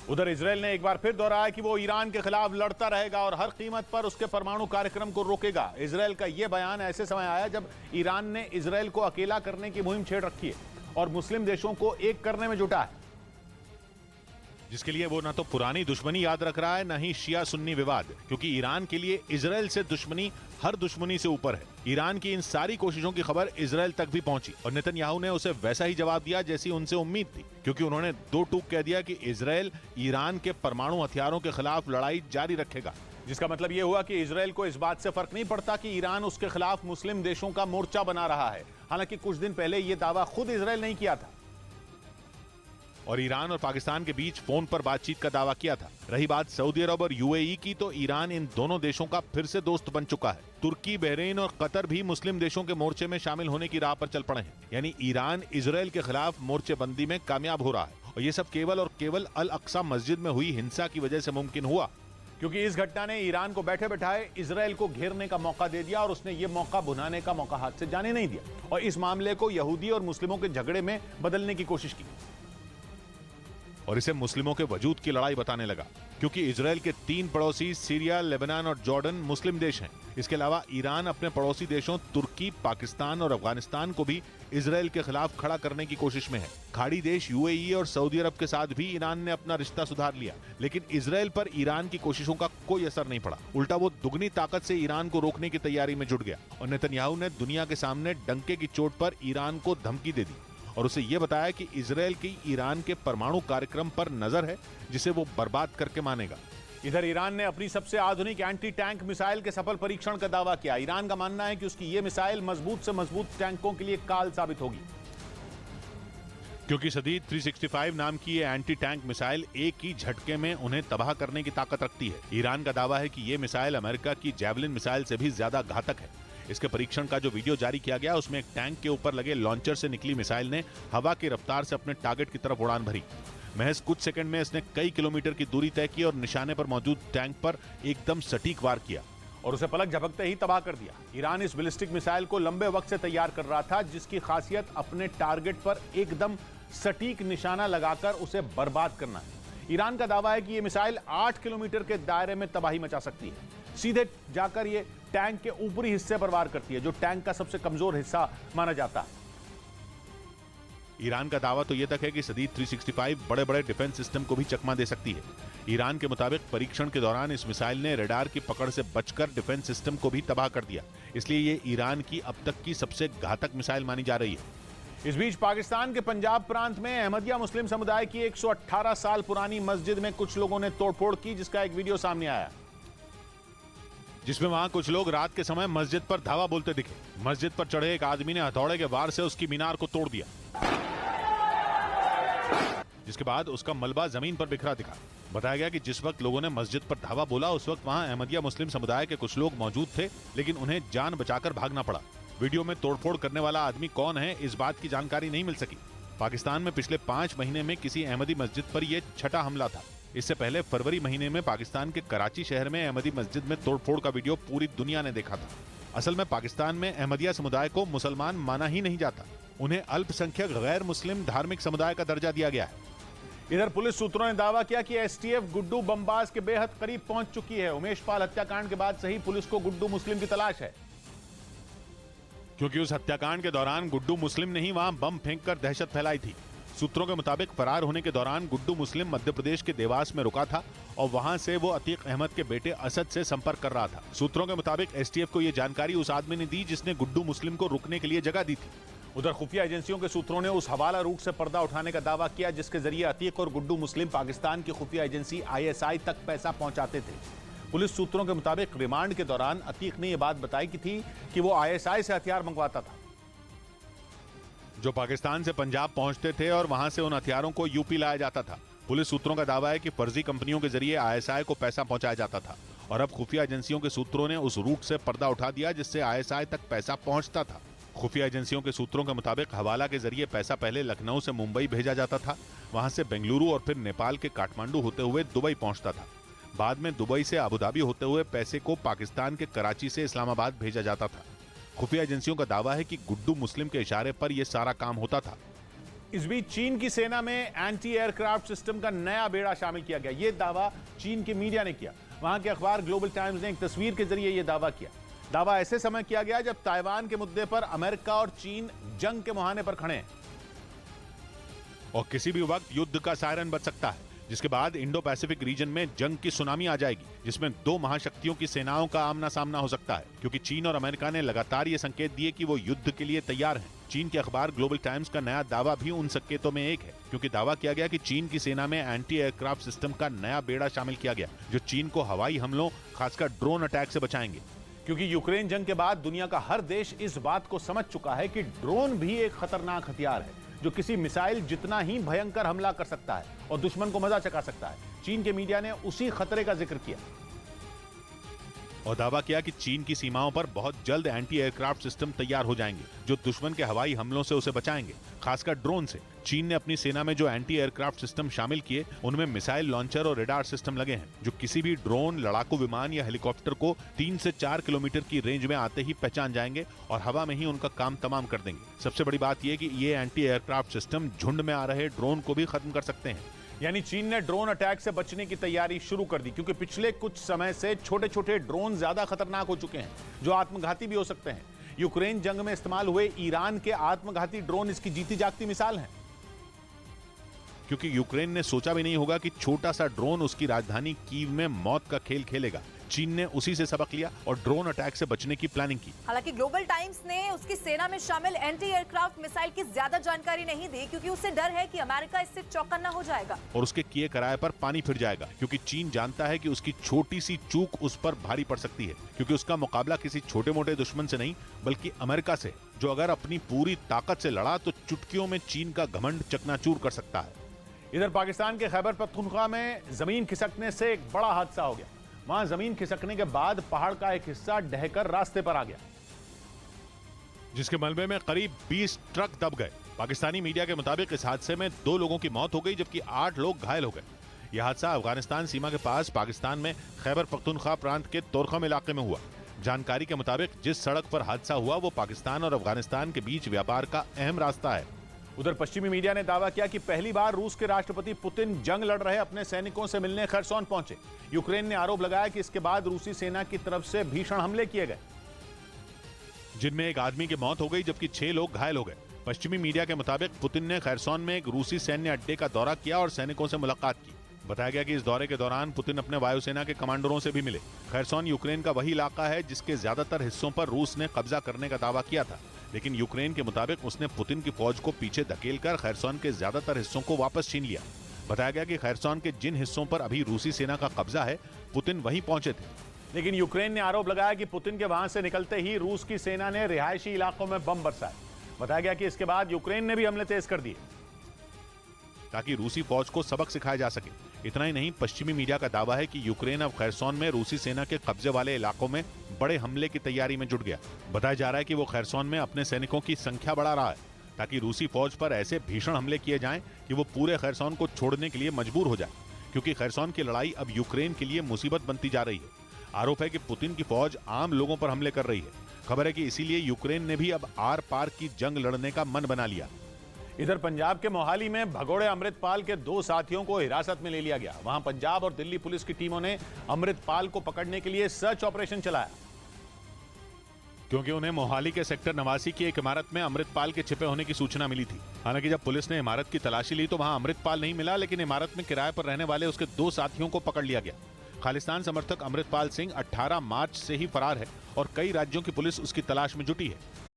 उधर इजरायल ने एक बार फिर दोहराया कि वो ईरान के खिलाफ लड़ता रहेगा और हर कीमत पर उसके परमाणु कार्यक्रम को रोकेगा। इजरायल का यह बयान ऐसे समय आया जब ईरान ने इजरायल को अकेला करने की मुहिम छेड़ रखी है और मुस्लिम देशों को एक करने में जुटा है, जिसके लिए वो ना तो पुरानी दुश्मनी याद रख रहा है, न ही शिया सुन्नी विवाद, क्योंकि ईरान के लिए इजरायल से दुश्मनी हर दुश्मनी से ऊपर है। ईरान की इन सारी कोशिशों की खबर इजरायल तक भी पहुंची और नेतन्याहू ने उसे वैसा ही जवाब दिया जैसी उनसे उम्मीद थी, क्योंकि उन्होंने दो टूक कह दिया कि इजरायल ईरान के परमाणु हथियारों के खिलाफ लड़ाई जारी रखेगा। जिसका मतलब यह हुआ कि इजरायल को इस बात से फर्क नहीं पड़ता कि ईरान उसके खिलाफ मुस्लिम देशों का मोर्चा बना रहा है। हालांकि कुछ दिन पहले यह दावा खुद इजरायल नहीं किया था और ईरान और पाकिस्तान के बीच फोन पर बातचीत का दावा किया था। रही बात सऊदी अरब और यूएई की, तो ईरान इन दोनों देशों का फिर से दोस्त बन चुका है। तुर्की, बहरीन और कतर भी मुस्लिम देशों के मोर्चे में शामिल होने की राह पर चल पड़े हैं। यानी ईरान इजरायल के खिलाफ मोर्चेबंदी में कामयाब हो रहा है और ये सब केवल और केवल अल अक्सा मस्जिद में हुई हिंसा की वजह से मुमकिन हुआ, क्योंकि इस घटना ने ईरान को बैठे बैठाए इजरायल को घेरने का मौका दे दिया और उसने ये मौका भुनाने का मौका हाथ से जाने नहीं दिया और इस मामले को यहूदी और मुस्लिमों के झगड़े में बदलने की कोशिश की और इसे मुस्लिमों के वजूद की लड़ाई बताने लगा, क्योंकि इजरायल के 3 पड़ोसी सीरिया, लेबनान और जॉर्डन मुस्लिम देश हैं। इसके अलावा ईरान अपने पड़ोसी देशों तुर्की, पाकिस्तान और अफगानिस्तान को भी इजरायल के खिलाफ खड़ा करने की कोशिश में है। खाड़ी देश यूएई और सऊदी अरब के साथ भी ईरान ने अपना रिश्ता सुधार लिया, लेकिन इजरायल पर ईरान की कोशिशों का कोई असर नहीं पड़ा। उल्टा वो दुगनी ताकत से ईरान को रोकने की तैयारी में जुट गया और नेतन्याहू ने दुनिया के सामने डंके की चोट पर ईरान को धमकी दे दी और उसे यह बताया कि इजरायल की ईरान के परमाणु कार्यक्रम पर नजर है, जिसे वो बर्बाद करके मानेगा। इधर ईरान ने अपनी सबसे आधुनिक एंटी टैंक मिसाइल के सफल परीक्षण का दावा किया। ईरान का मानना है कि उसकी यह मिसाइल मजबूत से मजबूत टैंकों के लिए काल साबित होगी, क्योंकि सदीद 365 नाम की ये एंटी टैंक मिसाइल एक ही झटके में उन्हें तबाह करने की ताकत रखती है। ईरान का दावा है कि ये मिसाइल अमेरिका की जैवलिन मिसाइल से भी ज्यादा घातक है। इसके परीक्षण का जो वीडियो जारी किया गया, उसमें एक टैंक के ऊपर लगे लॉन्चर से निकली मिसाइल ने हवा की रफ्तार से अपने टारगेट की तरफ उड़ान भरी। महज कुछ सेकंड में इसने कई किलोमीटर की दूरी तय की और निशाने पर मौजूद टैंक पर एकदम सटीक वार किया और उसे पलक झपकते ही तबाह कर दिया। ईरान इस बैलिस्टिक मिसाइल को लंबे वक्त से तैयार कर रहा था, जिसकी खासियत अपने टारगेट पर एकदम सटीक निशाना लगाकर उसे बर्बाद करना है। ईरान का दावा है कि यह मिसाइल 8 किलोमीटर के दायरे में तबाही मचा सकती है। सीधे जाकर यह टैंक के ऊपरी हिस्से पर वार करती है, जो टैंक का सबसे कमजोर हिस्सा माना जाता है। ईरान का दावा तो यह तक है कि सदीद 365 बड़े बड़े डिफेंस सिस्टम को भी चकमा दे सकती है। ईरान के मुताबिक परीक्षण के दौरान इस मिसाइल ने रडार की पकड़ से बचकर डिफेंस सिस्टम को भी तबाह कर दिया, इसलिए ये ईरान की अब तक की सबसे घातक मिसाइल मानी जा रही है। इस बीच पाकिस्तान के पंजाब प्रांत में अहमदिया मुस्लिम समुदाय की 118 साल पुरानी मस्जिद में कुछ लोगों ने तोड़फोड़ की, जिसका एक वीडियो सामने आया, जिसमें वहां कुछ लोग रात के समय मस्जिद पर धावा बोलते दिखे। मस्जिद पर चढ़े एक आदमी ने हथौड़े के वार से उसकी मीनार को तोड़ दिया, जिसके बाद उसका मलबा जमीन पर बिखरा दिखा। बताया गया कि जिस वक्त लोगों ने मस्जिद पर धावा बोला, उस वक्त वहां अहमदिया मुस्लिम समुदाय के कुछ लोग मौजूद थे, लेकिन उन्हें जान बचाकर भागना पड़ा। वीडियो में तोड़फोड़ करने वाला आदमी कौन है, इस बात की जानकारी नहीं मिल सकी। पाकिस्तान में पिछले 5 महीने में किसी अहमदी मस्जिद पर यह छठा हमला था। इससे पहले फरवरी महीने में पाकिस्तान के कराची शहर में अहमदी मस्जिद में तोड़फोड़ का वीडियो पूरी दुनिया ने देखा था। असल में पाकिस्तान में अहमदिया समुदाय को मुसलमान माना ही नहीं जाता, उन्हें अल्पसंख्यक गैर मुस्लिम धार्मिक समुदाय का दर्जा दिया गया है। इधर पुलिस सूत्रों ने दावा किया कि एसटीएफ गुड्डू बमबाज के बेहद करीब पहुंच चुकी है। उमेश पाल हत्याकांड के बाद से ही पुलिस को गुड्डू मुस्लिम की तलाश है, क्योंकि उस हत्याकांड के दौरान गुड्डू मुस्लिम ने ही वहां बम फेंककर दहशत फैलाई थी। सूत्रों के मुताबिक फरार होने के दौरान गुड्डू मुस्लिम मध्य प्रदेश के देवास में रुका था और वहां से वो अतीक अहमद के बेटे असद से संपर्क कर रहा था। सूत्रों के मुताबिक एसटीएफ को यह जानकारी उस आदमी ने दी जिसने गुड्डू मुस्लिम को रुकने के लिए जगह दी थी। उधर खुफिया एजेंसियों के सूत्रों ने उस हवाला रूट से पर्दा उठाने का दावा किया, जिसके जरिए अतीक और गुड्डू मुस्लिम पाकिस्तान की खुफिया एजेंसी आईएसआई तक पैसा पहुंचाते थे। पुलिस सूत्रों के मुताबिक रिमांड के दौरान अतीक ने यह बात बताई थी कि वो आईएसआई से हथियार मंगवाता था, जो पाकिस्तान से पंजाब पहुंचते थे और वहां से उन हथियारों को यूपी लाया जाता था। पुलिस सूत्रों का दावा है कि फर्जी कंपनियों के जरिए आईएसआई को पैसा पहुंचाया जाता था और अब खुफिया एजेंसियों के सूत्रों ने उस रूट से पर्दा उठा दिया जिससे आईएसआई तक पैसा पहुंचता था। खुफिया एजेंसियों के सूत्रों के मुताबिक हवाला के जरिए पैसा पहले लखनऊ से मुंबई भेजा जाता था, वहां से बेंगलुरु और फिर नेपाल के काठमांडू होते हुए दुबई पहुंचता था। बाद में दुबई से अबुधाबी होते हुए पैसे को पाकिस्तान के कराची से इस्लामाबाद भेजा जाता था। खुफिया एजेंसियों का दावा है कि गुड्डू मुस्लिम के इशारे पर यह सारा काम होता था। इस बीच चीन की सेना में एंटी एयरक्राफ्ट सिस्टम का नया बेड़ा शामिल किया गया। यह दावा चीन के मीडिया ने किया। वहां के अखबार ग्लोबल टाइम्स ने एक तस्वीर के जरिए यह दावा किया। दावा ऐसे समय किया गया जब ताइवान के मुद्दे पर अमेरिका और चीन जंग के मुहाने पर खड़े हैं और किसी भी वक्त युद्ध का सायरन बज सकता है, जिसके बाद इंडो पैसिफिक रीजन में जंग की सुनामी आ जाएगी, जिसमें दो महाशक्तियों की सेनाओं का आमना सामना हो सकता है, क्योंकि चीन और अमेरिका ने लगातार ये संकेत दिए कि वो युद्ध के लिए तैयार हैं। चीन के अखबार ग्लोबल टाइम्स का नया दावा भी उन संकेतों में एक है, क्योंकि दावा किया गया कि चीन की सेना में एंटी एयरक्राफ्ट सिस्टम का नया बेड़ा शामिल किया गया, जो चीन को हवाई हमलों, खासकर ड्रोन अटैक से बचाएंगे। क्योंकि यूक्रेन जंग के बाद दुनिया का हर देश इस बात को समझ चुका है कि ड्रोन भी एक खतरनाक हथियार है, जो किसी मिसाइल जितना ही भयंकर हमला कर सकता है और दुश्मन को मजा चखा सकता है। चीन के मीडिया ने उसी खतरे का जिक्र किया और दावा किया कि चीन की सीमाओं पर बहुत जल्द एंटी एयरक्राफ्ट सिस्टम तैयार हो जाएंगे, जो दुश्मन के हवाई हमलों से उसे बचाएंगे, खासकर ड्रोन से। चीन ने अपनी सेना में जो एंटी एयरक्राफ्ट सिस्टम शामिल किए, उनमें मिसाइल लॉन्चर और रेडार सिस्टम लगे हैं, जो किसी भी ड्रोन, लड़ाकू विमान या हेलीकॉप्टर को 3 से 4 किलोमीटर की रेंज में आते ही पहचान जाएंगे और हवा में ही उनका काम तमाम कर देंगे। सबसे बड़ी बात यह कि ये एंटी एयरक्राफ्ट सिस्टम झुंड में आ रहे ड्रोन को भी खत्म कर सकते हैं। यानी चीन ने ड्रोन अटैक से बचने की तैयारी शुरू कर दी, क्योंकि पिछले कुछ समय से छोटे छोटे ड्रोन ज्यादा खतरनाक हो चुके हैं, जो आत्मघाती भी हो सकते हैं। यूक्रेन जंग में इस्तेमाल हुए ईरान के आत्मघाती ड्रोन इसकी जीती जागती मिसाल हैं। क्योंकि यूक्रेन ने सोचा भी नहीं होगा कि छोटा सा ड्रोन उसकी राजधानी कीव में मौत का खेल खेलेगा। चीन ने उसी से सबक लिया और ड्रोन अटैक से बचने की प्लानिंग की। हालांकि ग्लोबल टाइम्स ने उसकी सेना में शामिल एंटी एयरक्राफ्ट मिसाइल की ज्यादा जानकारी नहीं दी, क्योंकि उसे डर है कि अमेरिका इससे चौकन्ना हो जाएगा और उसके किए कराए पर पानी फिर जाएगा, क्योंकि चीन जानता है कि उसकी छोटी सी चूक उस पर भारी पड़ सकती है, क्योंकि उसका मुकाबला किसी छोटे मोटे दुश्मन से नहीं बल्कि अमेरिका से, जो अगर अपनी पूरी ताकत से लड़ा तो चुटकियों में चीन का घमंड चकनाचूर कर सकता है। इधर पाकिस्तान के खैबर पख्तूनख्वा में जमीन खिसकने से एक बड़ा हादसा हो गया। वहां जमीन खिसकने के बाद पहाड़ का एक हिस्सा ढहकर रास्ते पर आ गया, जिसके मलबे में करीब 20 ट्रक दब गए। पाकिस्तानी मीडिया के मुताबिक इस हादसे में 2 लोगों की मौत हो गई, जबकि 8 लोग घायल हो गए। यह हादसा अफगानिस्तान सीमा के पास पाकिस्तान में खैबर पख्तूनख्वा प्रांत के तोरखम इलाके में हुआ। जानकारी के मुताबिक जिस सड़क पर हादसा हुआ वो पाकिस्तान और अफगानिस्तान के बीच व्यापार का अहम रास्ता है। उधर पश्चिमी मीडिया ने दावा किया कि पहली बार रूस के राष्ट्रपति पुतिन जंग लड़ रहे अपने सैनिकों से मिलने खरसोन पहुंचे। यूक्रेन ने आरोप लगाया कि इसके बाद रूसी सेना की तरफ से भीषण हमले किए गए, जिनमें एक आदमी की मौत हो गई जबकि 6 लोग घायल हो गए। पश्चिमी मीडिया के मुताबिक पुतिन ने खरसोन में एक रूसी सैन्य अड्डे का दौरा किया और सैनिकों से मुलाकात की। बताया गया कि इस दौरे के दौरान पुतिन अपने वायुसेना के कमांडरों से भी मिले। खरसोन यूक्रेन का वही इलाका है जिसके ज्यादातर हिस्सों पर रूस ने कब्जा करने का दावा किया था, लेकिन यूक्रेन के मुताबिक उसने पुतिन की फौज को पीछे धकेलकर खरसोन के ज्यादातर हिस्सों को वापस छीन लिया। बताया गया कि खरसोन के जिन हिस्सों पर अभी रूसी सेना का कब्जा है, पुतिन वहीं पहुंचे थे। लेकिन यूक्रेन ने आरोप लगाया कि पुतिन के वहां से निकलते ही रूस की सेना ने रिहायशी इलाकों में बम बरसाए। बताया गया कि इसके बाद यूक्रेन ने भी हमले तेज कर दिए ताकि रूसी फौज को सबक सिखाया जा सके। इतना ही नहीं, पश्चिमी मीडिया का दावा है कि यूक्रेन अब खरसोन में रूसी सेना के कब्जे वाले इलाकों में बड़े हमले की तैयारी में जुट गया। बताया जा रहा है कि वो खरसोन में अपने सैनिकों की संख्या बढ़ा रहा है, ताकि रूसी फौज पर ऐसे भीषण हमले किए जाएं कि वो पूरे खरसोन को छोड़ने के लिए मजबूर हो जाए, क्योंकि खरसोन की लड़ाई अब यूक्रेन के लिए मुसीबत बनती जा रही है। आरोप है कि पुतिन की फौज आम लोगों पर हमले कर रही है। खबर है कि इसीलिए यूक्रेन ने भी अब आर पार की जंग लड़ने का मन बना लिया। इधर पंजाब के मोहाली में भगोड़े अमृतपाल के 2 साथियों को हिरासत में ले लिया गया। वहां पंजाब और दिल्ली पुलिस की टीमों ने अमृतपाल को पकड़ने के लिए सर्च ऑपरेशन चलाया, क्योंकि उन्हें मोहाली के सेक्टर 89 की एक इमारत में अमृतपाल के छिपे होने की सूचना मिली थी। हालांकि जब पुलिस ने इमारत की तलाशी ली तो वहां अमृतपाल नहीं मिला, लेकिन इमारत में किराए पर रहने वाले उसके 2 साथियों को पकड़ लिया गया। खालिस्तान समर्थक अमृतपाल सिंह 18 मार्च से ही फरार है और कई राज्यों की पुलिस उसकी तलाश में जुटी है।